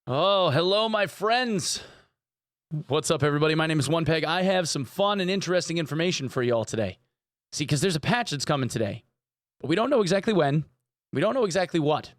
Oh, hello, my friends. What's up, everybody? My name is Onepeg. I have some fun and interesting information for you all today. See, because there's a patch that's coming today, but we don't know exactly when. We don't know exactly what,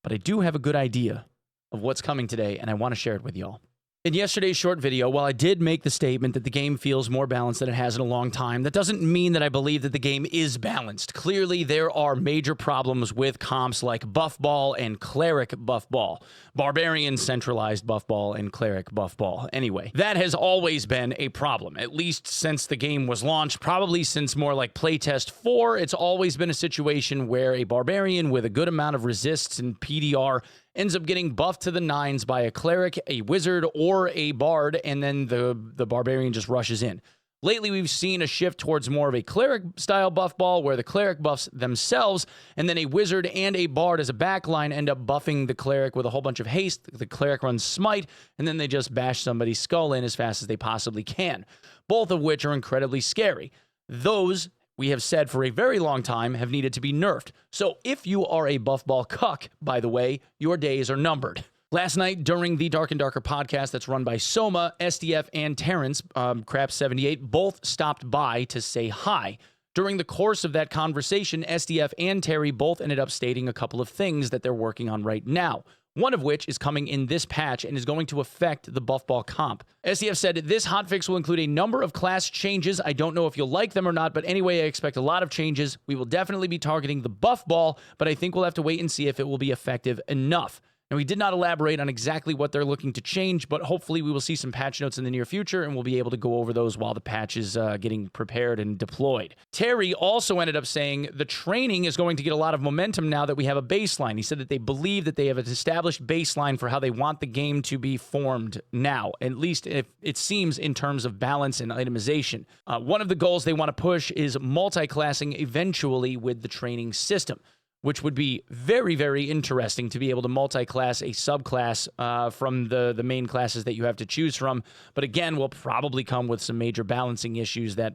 but I do have a good idea of what's coming today, and I want to share it with y'all. In yesterday's short video, while I did make the statement that the game feels more balanced than it has in a long time, that doesn't mean that I believe that the game is balanced. Clearly, there are major problems with comps like Buffball and Cleric Buffball, Barbarian centralized Buffball and Cleric Buffball. Anyway, that has always been a problem, at least since the game was launched, probably since more like playtest 4. It's always been a situation where a Barbarian with a good amount of resists and PDR ends up getting buffed to the 9s by a Cleric, a Wizard, or a Bard, and then the Barbarian just rushes in. Lately, we've seen a shift towards more of a Cleric-style Buffball, where the Cleric buffs themselves, and then a Wizard and a Bard as a backline end up buffing the Cleric with a whole bunch of haste. The Cleric runs Smite, and then they just bash somebody's skull in as fast as they possibly can, both of which are incredibly scary. Those, we have said for a very long time, have needed to be nerfed. So if you are a Buffball cuck, by the way, your days are numbered. Last night, during the Dark and Darker podcast that's run by Soma, SDF, and Terrence, Crap78, both stopped by to say hi. During the course of that conversation, SDF and Terry both ended up stating a couple of things that they're working on right now. One of which is coming in this patch and is going to affect the Buffball comp. SDF said, this hotfix will include a number of class changes. I don't know if you'll like them or not, but anyway, I expect a lot of changes. We will definitely be targeting the Buffball, but I think we'll have to wait and see if it will be effective enough. Now, we did not elaborate on exactly what they're looking to change, but hopefully we will see some patch notes in the near future, and we'll be able to go over those while the patch is getting prepared and deployed. Terry also ended up saying the training is going to get a lot of momentum now that we have a baseline. He said that they believe that they have an established baseline for how they want the game to be formed now, at least if it seems in terms of balance and itemization. One of the goals they want to push is multi-classing eventually with the training system, which would be very, very interesting to be able to multi-class a subclass from the main classes that you have to choose from. But again, will probably come with some major balancing issues that,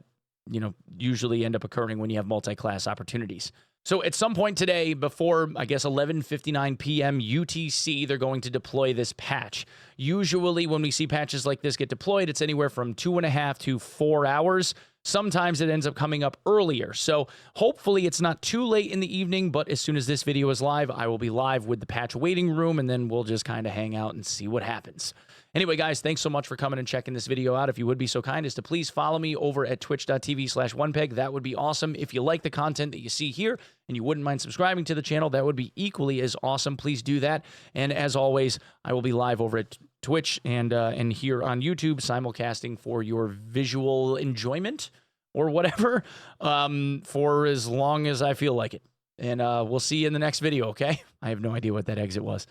usually end up occurring when you have multi-class opportunities. So at some point today, before, I guess, 11:59 p.m. UTC, they're going to deploy this patch. Usually when we see patches like this get deployed, it's anywhere from 2.5 to 4 hours. Sometimes it ends up coming up earlier. So hopefully it's not too late in the evening, but as soon as this video is live, I will be live with the patch waiting room, and then we'll just kind of hang out and see what happens. Anyway, guys, thanks so much for coming and checking this video out. If you would be so kind as to please follow me over at twitch.tv/onepeg, that would be awesome. If you like the content that you see here and you wouldn't mind subscribing to the channel, that would be equally as awesome. Please do that. And as always, I will be live over at Twitch and here on YouTube, simulcasting for your visual enjoyment or whatever, for as long as I feel like it. And we'll see you in the next video, okay? I have no idea what that exit was.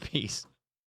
Peace.